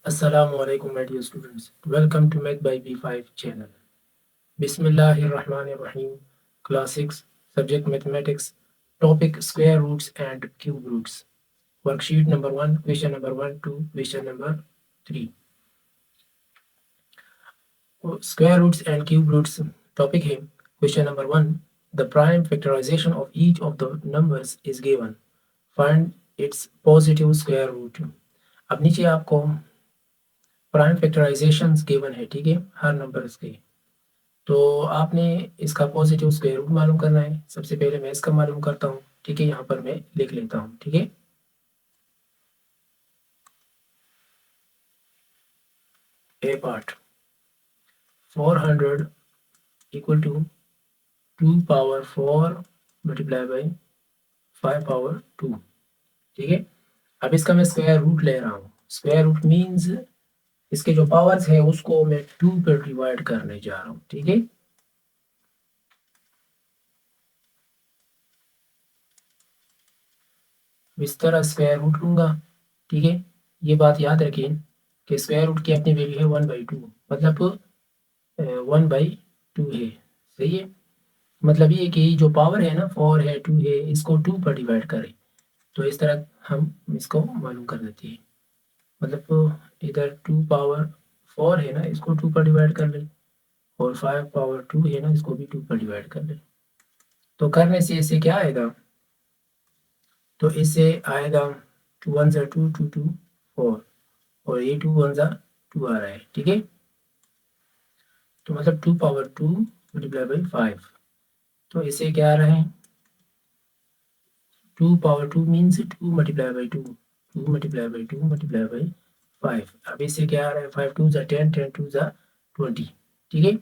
Assalamualaikum my dear students. Welcome to Math by B5 channel. Bismillahirrahmanirrahim. Class 6, subject mathematics, topic square roots and cube roots. Worksheet number 1, question number 1 to question number 3. Square roots and cube roots topic है. Question number 1. The prime factorization of each of the numbers is given. Find its positive square root. अब नीचे आपको prime factorisation given है, ठीक है, हर numbers के। तो आपने इसका पॉजिटिव स्क्वायर रूट मालूम करना है। सबसे पहले मैं इसका मालूम करता हूँ, ठीक है, यहाँ पर मैं लिख लेता हूँ, ठीक है। A part 400 equal to 2 power 4 multiply by 5 power 2, ठीक है। अब इसका मैं स्क्वायर रूट ले रहा हूँ। स्क्वायर रूट मीन्स इसके जो पावर्स है उसको मैं 2 पर डिवाइड करने जा रहा हूँ, ठीक है। इस तरह स्क्वायर रूट लूंगा, ठीक है। ये बात याद रखें कि स्क्वायर रूट की अपनी वैल्यू है 1/2, मतलब 1/2 है, सही है। मतलब ये कि जो पावर है ना 4 है 2 है, इसको 2 पर डिवाइड करें, तो इस तरह हम इसको मालूम कर देते हैं। मतलब इधर 2 पावर 4 है ना, इसको 2 पर डिवाइड कर लें, और 5 पावर 2 है ना, इसको भी 2 पर डिवाइड कर लें। तो करने से इससे क्या आएगा, तो इससे आएगा 2 1 ज़ा 2 2 2 4, और ये 2 1 ज़ा 2 आ रहा है, ठीक है। तो मतलब 2 पावर 2 मल्टीप्लाई बाई 5, तो इसे क्या आ रहा है, 2 power 2 means 2 multiply by 2, 2 multiply by 2 multiply by 5। अब इससे क्या आ रहा है, 5 2 ज़ा 10 10 2 ज़ा 20, ठीक है।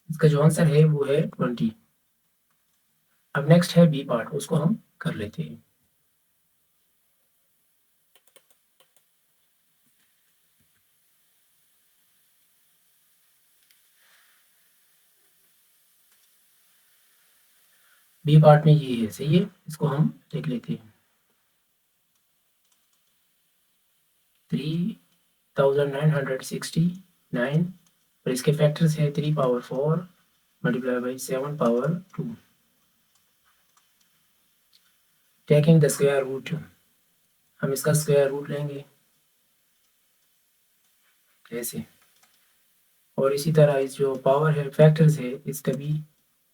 इसका जो आंसर है वो है 20। अब नेक्स्ट है बी पार्ट, उसको हम कर लेते हैं। बी पार्ट में ये है, सही है, इसको हम देख लेते हैं। 3969, और इसके फैक्टर्स है 3 power 4 multiply by 7 power 2। Taking the square root, हम इसका स्क्वायर रूट लेंगे ऐसे, और इसी तरह इस जो पावर है फैक्टर्स है इसका भी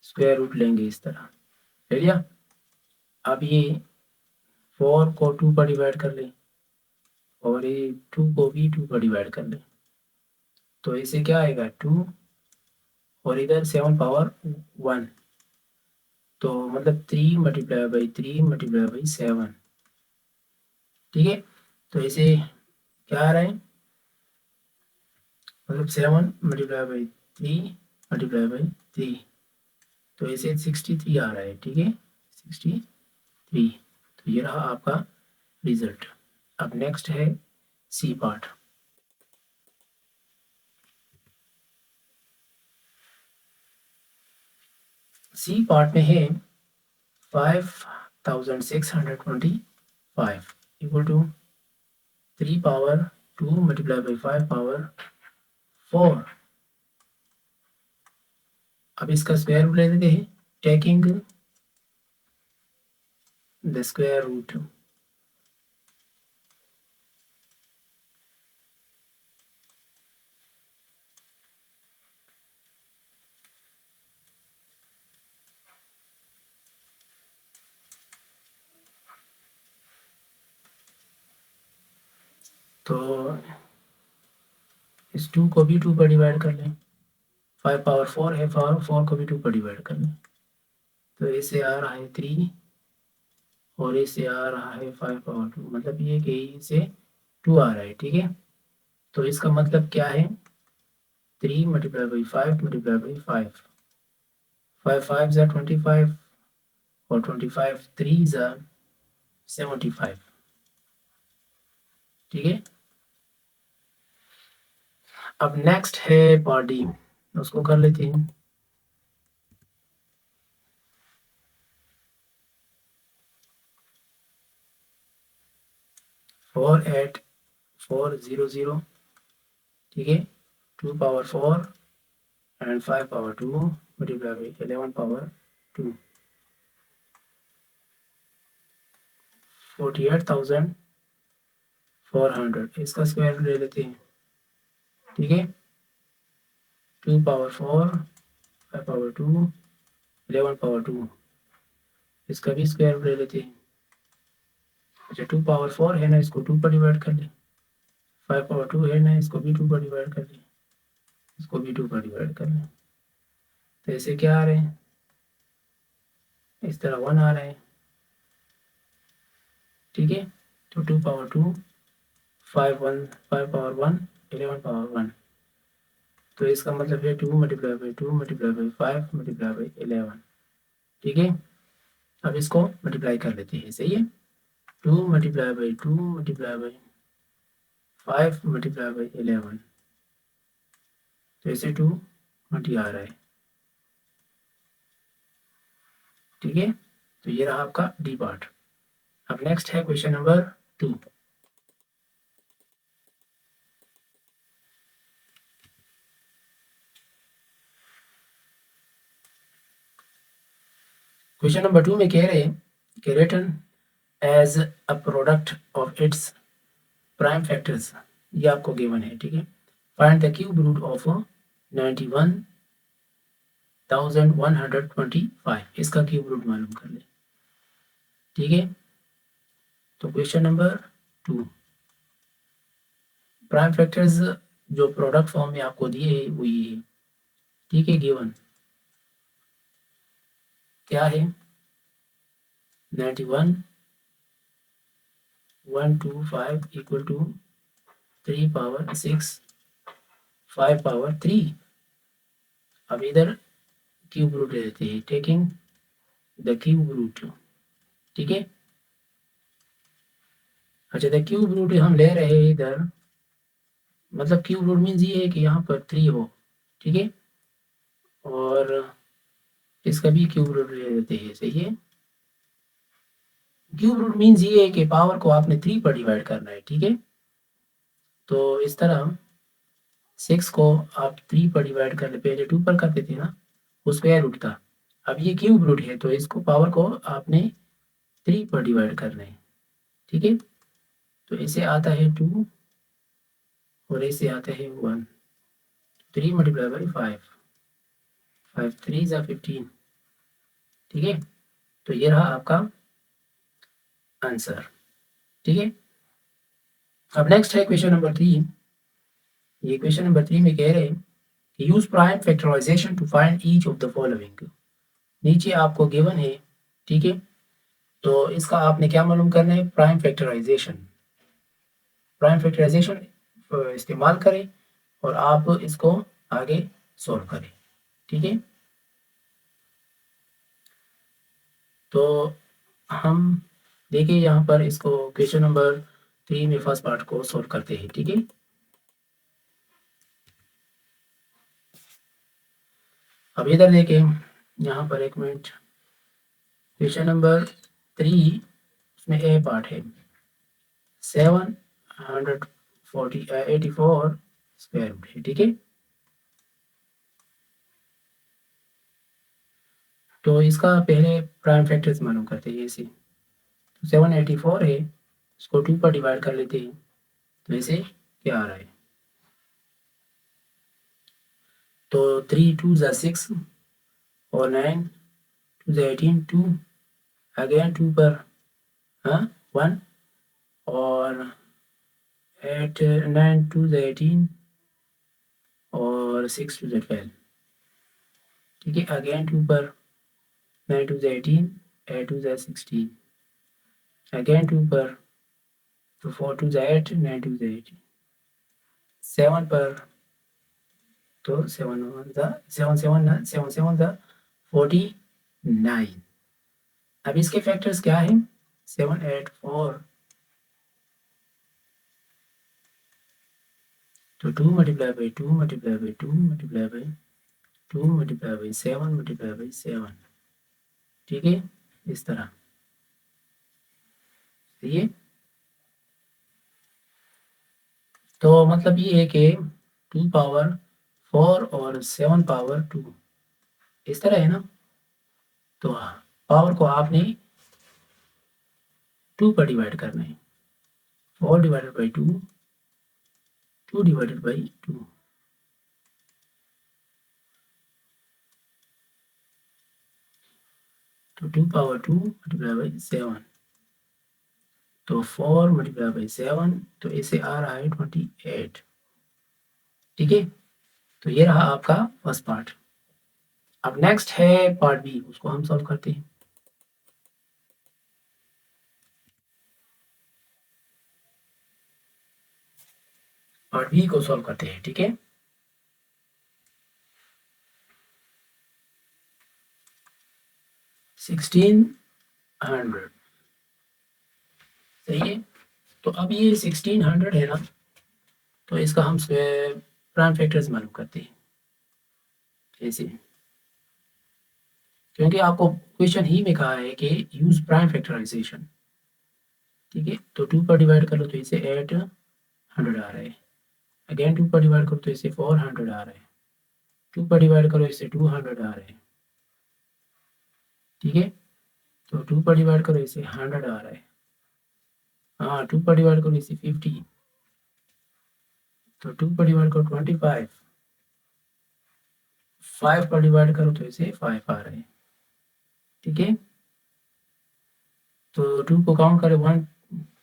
स्क्वायर रूट लेंगे इस तरह, ले लिया। अब ये 4 को 2 पर डिवाइड कर लें, और ये 2 को भी 2 पर डिवाइड कर लें, तो इसे क्या आएगा 2, और इधर 7 पावर 1, तो मतलब 3 मल्टीप्लाई बाई 3 मल्टीप्लाई बाई 7, ठीक है। तो इसे क्या आ रहा है, मतलब 7 मल्टीप्लाई बाई 3 मल्टीप्लाई बाई 3, तो इसे 63 आ रहा है, ठीक है, 63। तो ये रहा आपका रिजल्ट। अब नेक्स्ट है सी पार्ट। सी पार्ट में है 5625 equal to 3 power 2 multiply by 5 power 4। अब इसका स्क्वायर रूट ले लेते हैं, टेकिंग द स्क्वायर रूट। तो इस 2 को भी 2 पर डिवाइड कर लें, 5 पावर 4 है, 4 को भी 2 पर डिवाइड कर लें, तो इसे आ रहा है 3, और इसे आ रहा है 5 पावर 2, मतलब ये कि इसे 2 आ रहा है, ठीक है। तो इसका मतलब क्या है, 3 मल्टीप्लाई बाई 5 मल्टीप्लाई बाई 5, 5 5 ज़ा 25, और 25 3 ज़ा 75, ठीक है। अब नेक्स्ट है पार्ट डी, उसको कर लेते हैं। 4 8 4 0 0 ठीक है, 2 power 4 and 5 power 2 multiply by 11 power 2, 48,400 इसका स्क्वायर रूट ले लेते हैं। ठीक है, 2 पावर 4 5 पावर 2 11 पावर 2 इसका भी स्क्वायर रूट ले लेते हैं। अच्छा 2 पावर 4 है ना, इसको 2 पर डिवाइड कर ले। 5 पावर 2 है ना, इसको भी 2 पर डिवाइड कर ले, इसको भी 2 पर डिवाइड कर ले। तो ऐसे क्या आ रहे हैं, इस तरह 1 आ रहा है। ठीक है, तो 2 पावर 2 5 पावर 1 11 पावर 1, तो इसका मतलब है 2 multiply by 2 multiply by 5 multiply by 11। ठीक है, अब इसको मल्टीप्लाई कर लेते हैं। सही है, 2 multiply by 2 multiply by 5 multiply by 11, तो ऐसे 2 मल्टी आ रहा है। ठीक है, तो ये रहा आपका डी पार्ट। अब नेक्स्ट है क्वेश्चन नंबर 2। क्वेश्चन नंबर 2 में कह रहे हैं कि written as a product of its prime factors, ये आपको गिवन है। ठीक है, find the cube root of 91,125, इसका क्यूब रूट मालूम कर ले। ठीक है, तो क्वेश्चन नंबर 2, प्राइम फैक्टर्स जो प्रोडक्ट फॉर्म में आपको दिए है वो ये है। ठीक है, गिवन क्या है, 91,125 इक्वल टू 3 पावर 6 5 पावर 3। अब इधर क्यूब रूट ले लेते हैं, टेकिंग द क्यूब रूट। ठीक है, अच्छा द क्यूब रूट हम ले रहे हैं इधर, मतलब क्यूब रूट मीन्स ये है कि यहाँ पर 3 हो। ठीक है, और इसका भी क्यूब रूट ले लेते हैं। सही है, क्यूब रूट मीन्स ये है कि पावर को आपने 3 पर डिवाइड करना है। ठीक है, तो इस तरह 6 को आप 3 पर डिवाइड कर ले, पहले 2 पर करते थे ना, वो स्क्वायर रूट था। अब ये क्यूब रूट है तो इसको पावर को आपने 3 पर डिवाइड करना है। ठीक है, तो इसे आता है 2 और इसे आता है 1, 3 मल्टीप्लाई बाई 5 5 3 ज़ा 15। ठीक है, तो ये रहा आपका आंसर। ठीक है, अब नेक्स्ट है क्वेश्चन नंबर 3। ये क्वेश्चन नंबर 3 में कह रहे हैं कि use prime factorisation to find each of the following. नीचे आपको गिवन है। ठीक है, तो इसका आपने क्या मालूम करना है, प्राइम फैक्टराइजेशन। प्राइम फैक्टराइजेशन इस्तेमाल करें और आप इसको आगे सॉल्व करें। ठीक है, तो हम देखिए यहाँ पर इसको क्वेश्चन नंबर 3 में फर्स्ट पार्ट को सॉल्व करते हैं। ठीक है, अब इधर देखें, यहाँ पर एक मिनट, क्वेश्चन नंबर 3 उसमें ए पार्ट है 784 स्क्वायर रूट है। ठीक है, तो इसका पहले प्राइम फैक्टर्स मालूम करते हैं। ऐसे तो 784 है, इसको 2 पर डिवाइड कर लेते हैं, तो ऐसे क्या आ रहा है, तो 3 2 ज़ा 6 और 9 2 ज़ा 18 2 अगेन 2 पर 1 और 8 9 2 ज़ा 18 और 6 2 ज़ा 12। ठीक है, अगेन 2 पर 9 2 ज़ा 18 8 2 ज़ा 16 अगेन 2 पर, तो 4 2 ज़ा 8 9 2 ज़ा 18 7 पर, तो 7 1 ज़ा 7 7 7 7 ज़ा 49। अब इसके फैक्टर्स क्या है, 7 8 4, तो 2 multiply by 2 multiply by 2 multiply by 2 multiply by 7 multiply by 7। ठीक है, इस तरह। ये तो मतलब ये है कि 2 पावर 4 और 7 पावर 2 इस तरह है ना। तो पावर को आपने 2 पर डिवाइड करना है। 4 डिवाइडेड बाई 2, 2 डिवाइडेड बाई 2। तो 2 पावर 2 मल्टीप्लाई बाई 7, तो 4 मल्टीप्लाई बाई 7, तो इसे आ रहा है 28। ठीक है, तो ये रहा आपका फर्स्ट पार्ट। अब नेक्स्ट है पार्ट बी, उसको हम सॉल्व करते हैं। पार्ट बी को सॉल्व करते हैं। ठीक है, सिक्सटीन हंड्रेड, सही है। तो अब ये 1600 है ना, तो इसका हम प्राइम फैक्टर्स मालूम करते हैं ऐसे, क्योंकि आपको क्वेश्चन ही में कहा है कि यूज प्राइम फैक्टराइजेशन। ठीक है, तो 2 पर डिवाइड कर लो तो इसे 800 आ रहा है। अगेन 2 पर डिवाइड करो तो इसे 400 आ रहा है। 2 पर डिवाइड करो इसे 200 आ रहा है। ठीक है, तो 2 पर डिवाइड करो इसे 100 आ रहा है। हाँ, 2 पर डिवाइड करो इसे 50, तो 2 पर डिवाइड करो 25, 5 पर डिवाइड करो तो इसे 5 आ रहा है। ठीक है, तो 2 को काउंट करें 1,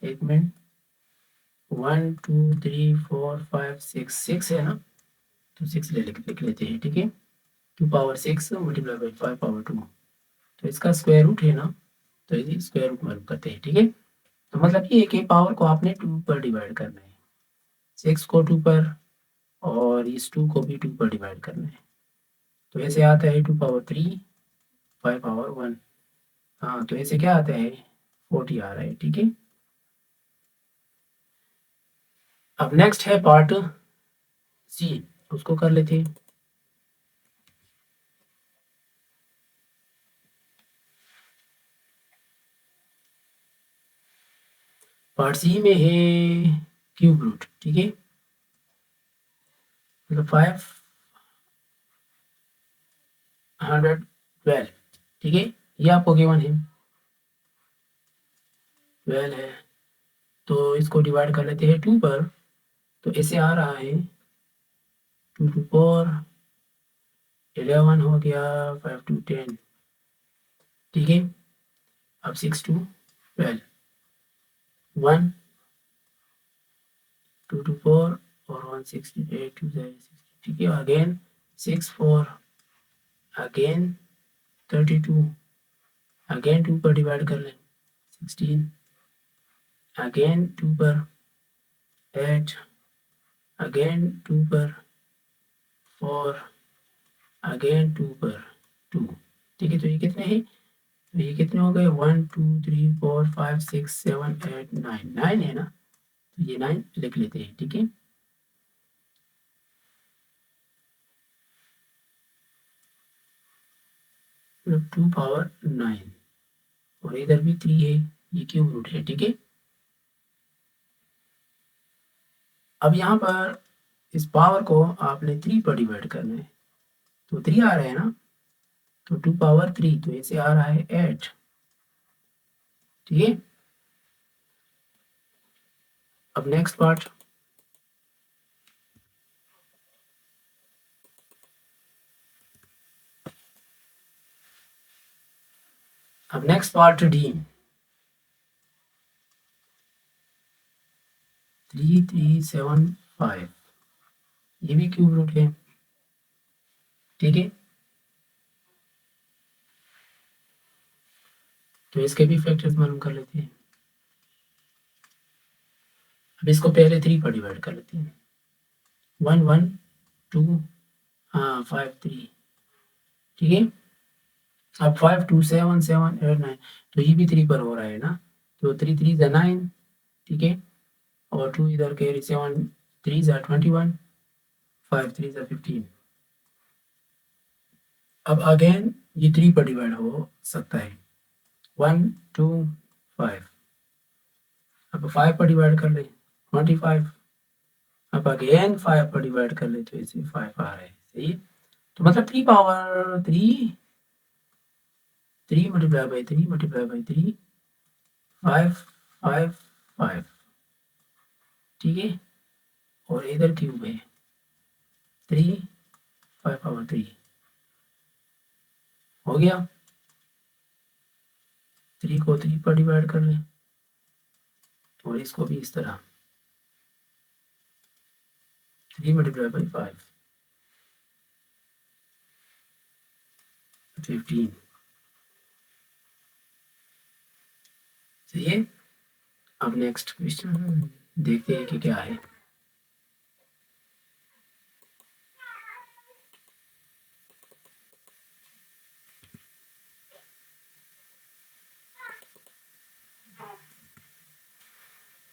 एक मिनट, 1 2 3 4 5 6, 6 है ना, तो 6 लिख लेते हैं। ठीक है, 2 पावर 6 मल्टीप्लाई बाई 5 पावर 2, तो इसका स्क्वायर रूट है ना, तो इसे स्क्वायर रूट मालूम करते हैं। ठीक है, तो मतलब ये है कि पावर को आपने 2 पर डिवाइड करना है, 6 को 2 पर और इस 2 को भी 2 पर डिवाइड करना है। तो ऐसे आता है 2 पावर 3 5 पावर 1। हाँ, तो ऐसे क्या आता है 40 आ रहा है। ठीक है, अब नेक्स्ट है पार्ट सी, उसको कर लेते हैं। पार्ट सी में है क्यूब रूट। ठीक है, मतलब 512। ठीक है, ये आपको गिवन है 12 है, तो इसको डिवाइड कर लेते हैं 2 पर, तो ऐसे आ रहा है 2 टू 4 11 हो गया, 5 टू 10। ठीक है, अब 6 टू 12, 1 2 टू 4 और 1 68 टू 60। ठीक है, अगेन 6 4, अगेन 32, अगेन 2 पर डिवाइड कर लें 16, अगेन 2 पर 8, अगेन 2 पर 4, अगेन 2 पर 2। ठीक है, तो ये कितने हैं, तो ये कितने हो गए 1 2 3 4 5 6 7 8 9, 9 है ना, तो ये 9 लिख लेते हैं। ठीक है, मतलब 2 पावर 9 और इधर भी 3 है, ये क्यूब रूट है। ठीक है, अब यहाँ पर इस पावर को आपने 3 पर डिवाइड करना है, तो 3 आ रहा है ना, तो 2 पावर 3, तो ऐसे आ रहा है 8। ठीक है, अब नेक्स्ट पार्ट, अब नेक्स्ट पार्ट डी, 3375, ये भी क्यूब रूट है। ठीक है, तो इसके भी फैक्टर्स मालूम कर लेते हैं। अब इसको पहले 3 पर डिवाइड कर लेते हैं, 1 1 2, हाँ 5 3। ठीक है, अब 5 2 7 7 8 9, तो ये भी 3 पर हो रहा है ना, तो 3 3 ज़ा 9। ठीक है, और 2 इधर कैरी 7 3 ज़ा 21, 5 3 ज़ा 15। अब अगेन ये 3 पर डिवाइड हो सकता है, 1 2 5। अब 5 पर डिवाइड कर ले 25, अब अगेन 5 पर डिवाइड कर ले तो इसे 5 आ रहा है, सही है। तो मतलब 3 power 3 multiply by 3 multiply by 3 5 5 5, ठीक है। और इधर क्यूब है 3 5 पावर 3 हो गया। 3 को 3 पर डिवाइड कर लें और इसको भी इस तरह 3 मल्टीप्लाई बाई 5 15, सही है। अब नेक्स्ट क्वेश्चन देखते हैं कि क्या है।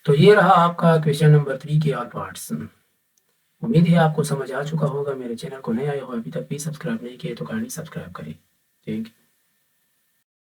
तो ये रहा आपका क्वेश्चन नंबर 3 के ऑल पार्ट्स। उम्मीद है आपको समझ आ चुका होगा। मेरे चैनल को नए आए हो अभी तक भी सब्सक्राइब नहीं किए तो काइंडली सब्सक्राइब करें। Thank you.